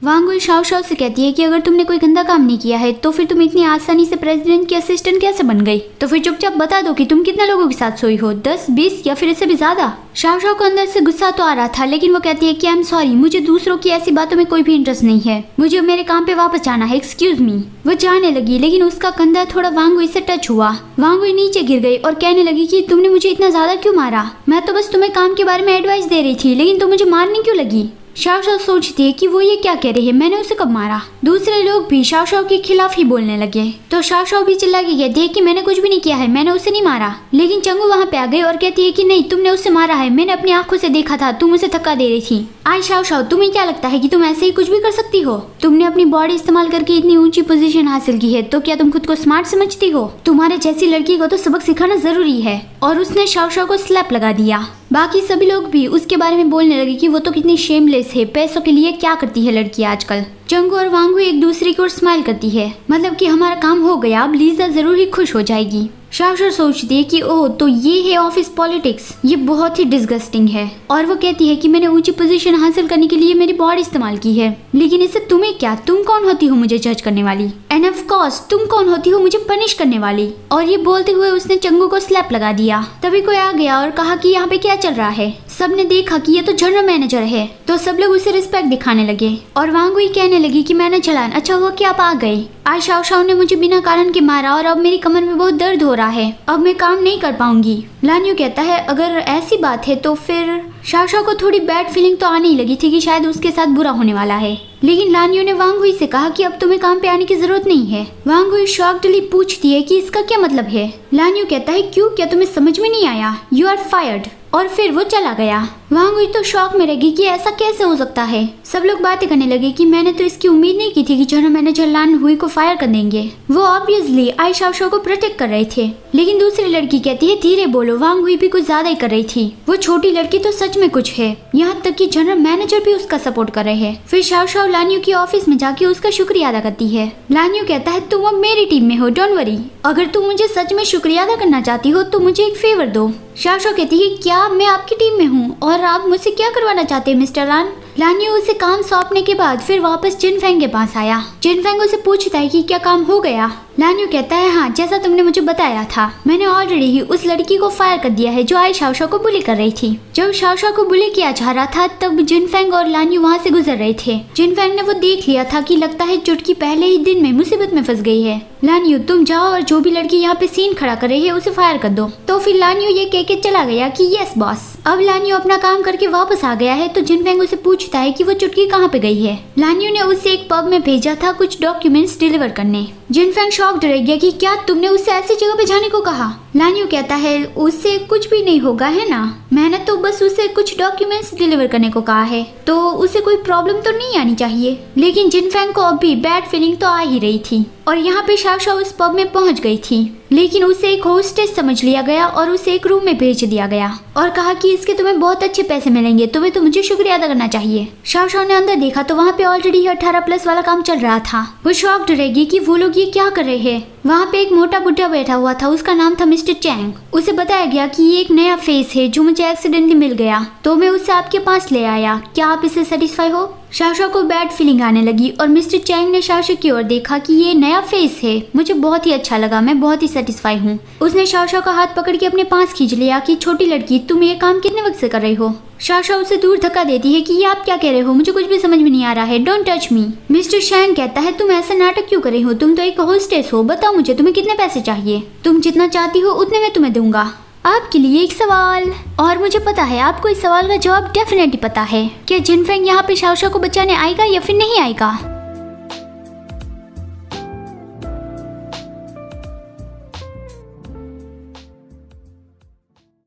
वांगुई Shao Shao से कहती है कि अगर तुमने कोई गंदा काम नहीं किया है तो फिर तुम इतनी आसानी से प्रेसिडेंट की असिस्टेंट कैसे बन गई? तो फिर चुपचाप बता दो कि तुम कितने लोगों के साथ सोई हो, 10, 20 या फिर इससे भी ज्यादा। शाओ शाओ को अंदर से गुस्सा तो आ रहा था, लेकिन वो कहती है कि आई एम सॉरी, मुझे दूसरों की ऐसी बातों में कोई भी इंटरेस्ट नहीं है, मुझे मेरे काम पे वापस जाना है, एक्सक्यूज मी। वो जाने लगी, लेकिन उसका कंधा थोड़ा वांगुई से टच हुआ। वांगुई नीचे गिर गई और कहने लगी कि तुमने मुझे इतना ज्यादा क्यों मारा? मैं तो बस तुम्हें काम के बारे में एडवाइस दे रही थी, लेकिन तुम मुझे मारने क्यों लगी? शाओ शाओ सोचती है कि वो ये क्या कह रही है, मैंने उसे कब मारा? दूसरे लोग भी शाओ शाओ के खिलाफ ही बोलने लगे, तो शाओ शाओ भी चिल्ला के कहती है कि मैंने कुछ भी नहीं किया है, मैंने उसे नहीं मारा। लेकिन चंगू वहाँ पे आ गई और कहती है कि नहीं, तुमने उसे मारा है, मैंने अपनी आंखों से देखा था, तुम उसे धक्का दे रही थी। आई शाओ शाओ, तुम्हें क्या लगता है कि तुम ऐसे ही कुछ भी कर सकती हो? तुमने अपनी बॉडी इस्तेमाल करके इतनी ऊंची पोजीशन हासिल की है, तो क्या तुम खुद को स्मार्ट समझती हो? तुम्हारे जैसी लड़की को तो सबक सिखाना जरूरी है। और उसने शाओ शाओ को स्लैप लगा दिया। बाकी सभी लोग भी उसके बारे में बोलने लगे कि वो तो कितनी शेमलेस है, पैसों के लिए क्या करती है लड़की आजकल। चंगू और वांगू एक दूसरे की ओर स्माइल करती है, मतलब कि हमारा काम हो गया, अब लीजा जरूर ही खुश हो जाएगी। शाओ शाओ सोचती है कि ओह, तो ये है ऑफिस पॉलिटिक्स, ये बहुत ही डिस्गस्टिंग है। और वो कहती है कि मैंने ऊंची पोजीशन हासिल करने के लिए मेरी बॉडी इस्तेमाल की है, लेकिन इससे तुम्हें क्या? तुम कौन होती हो मुझे जज करने वाली? एंड ऑफ कोर्स तुम कौन होती हो मुझे पनिश करने वाली? और ये बोलते हुए उसने चंगू को स्लैप लगा दिया। तभी कोई आ गया और कहा कि यहाँ पे क्या चल रहा है। सबने देखा कि ये तो जनरल मैनेजर है, तो सब लोग उसे रिस्पेक्ट दिखाने लगे। और वांगुई कहने लगी कि मैंने चलान, अच्छा हुआ कि आप आ गए। आज शाओ शाओ ने मुझे बिना कारण के मारा और अब मेरी कमर में बहुत दर्द हो रहा है, अब मैं काम नहीं कर पाऊंगी। लान्यू कहता है अगर ऐसी बात है तो फिर शाओ शाओ को थोड़ी बैड फीलिंग तो आने ही लगी थी कि शायद उसके साथ बुरा होने वाला है। लेकिन लान्यू ने वांगुई से कहा कि अब तुम्हें काम पे आने की जरूरत नहीं है। वांगुई शॉक्डली पूछती है कि इसका क्या मतलब है? लान्यू कहता है क्यों, क्या तुम्हें समझ में नहीं आया? You are fired. और फिर वो चला गया। वांगुई तो शॉक में रही कि ऐसा कैसे हो सकता है। सब लोग बातें करने लगे कि मैंने तो इसकी उम्मीद नहीं की थी कि जनरल मैनेजर लान हुई को फायर कर देंगे। वो ऑब्वियसली आई शाओ शाओ को प्रोटेक्ट कर रहे थे। लेकिन दूसरी लड़की कहती है धीरे बोलो, वांगुई भी कुछ ज्यादा ही कर रही थी। वो छोटी लड़की तो सच में कुछ है, यहाँ तक कि जनरल मैनेजर भी उसका सपोर्ट कर रहे हैं। फिर शाओ शाओ लान्यू की ऑफिस में जाके उसका शुक्रिया अदा करती है। लान्यू कहता है तुम अब मेरी टीम में हो, डोंट वरी। अगर तुम मुझे सच में शुक्रिया अदा करना चाहती हो तो मुझे एक फेवर दो। शाओ शाओ कहती है क्या मैं आपकी टीम में हूँ और आप मुझसे क्या करवाना चाहते हैं मिस्टर लान? लान्यू उसे काम सौंपने के बाद फिर वापस जिनफेंग के पास आया। जिनफेंग उसे पूछता है कि क्या काम हो गया। लान्यू कहता है हाँ, जैसा तुमने मुझे बताया था, मैंने ऑलरेडी ही उस लड़की को फायर कर दिया है जो आई शाओ शाओ को बुली कर रही थी। जब शाओ शाओ को बुली किया जा रहा था तब जिनफेंग और लान्यू वहाँ से गुजर रहे थे। जिनफेंग ने वो देख लिया था कि लगता है चुटकी पहले ही दिन में मुसीबत में फंस गई है। लान्यू तुम जाओ और जो भी लड़की यहाँ पे सीन खड़ा कर रही है उसे फायर कर दो। तो फिर लान्यू ये कह के चला गया कि यस बॉस। अब लान्यू अपना काम करके वापस आ गया है तो जिनफेंग उसे पूछता है कि वो चुटकी कहाँ पे गई है। लान्यू ने उसे एक पब में भेजा था कुछ डॉक्यूमेंट्स डिलीवर करने। जिनफेंग शॉक्ड रह गया कि क्या तुमने उससे ऐसी जगह पे जाने को कहा? लान्यू कहता है उससे कुछ भी नहीं होगा है ना, मैंने तो बस उसे कुछ डॉक्यूमेंट्स डिलीवर करने को कहा है, तो उसे कोई प्रॉब्लम तो नहीं आनी चाहिए। लेकिन जिनफेंग को अभी बैड फीलिंग तो आ ही रही थी और यहाँ पे शाओ शाओ उस पब में पहुँच गई थी। लेकिन उसे एक होस्टेस समझ लिया गया और उसे एक रूम में भेज दिया गया और कहा कि इसके तुम्हें बहुत अच्छे पैसे मिलेंगे, तुम्हें तो मुझे शुक्रिया अदा करना चाहिए। शाओ शाओ ने अंदर देखा तो वहाँ पे ऑलरेडी 18+ वाला काम चल रहा था। वो शॉक्ड रहेगी कि वो लोग ये क्या कर रहे हैं। वहाँ पे एक मोटा बुढ़ा बैठा हुआ था, उसका नाम था मिस्टर चैंग। उसे बताया गया कि ये एक नया फेस है जो मुझे एक्सीडेंटली मिल गया, तो मैं उसे आपके पास ले आया, क्या आप इससे सेटिस्फाई हो? शाओ शाओ को बैड फीलिंग आने लगी और मिस्टर चैंग ने शाओ शाओ की ओर देखा कि ये नया फेस है, मुझे बहुत ही अच्छा लगा, मैं बहुत ही सेटिस्फाई हूँ। उसने शाओ शाओ का हाथ पकड़ के अपने पास खींच लिया कि छोटी लड़की तुम ये काम कितने वक्त से कर रही हो? शाओ शाओ उसे दूर धक्का देती है कि ये आप क्या कह रहे हो, मुझे कुछ भी समझ में नहीं आ रहा है, डोंट टच मी। मिस्टर शैंग कहता है तुम ऐसा नाटक क्यों कर रही हो, तुम तो एक होस्टेस हो, बताओ मुझे तुम्हें कितने पैसे चाहिए? तुम जितना चाहती हो उतने मैं तुम्हें दूंगा। आपके लिए एक सवाल, और मुझे पता है आपको इस सवाल का जवाब डेफिनेटली पता है। क्या जिनफेंग यहाँ पे शाओ शाओ को बचाने आएगा या फिर नहीं आएगा?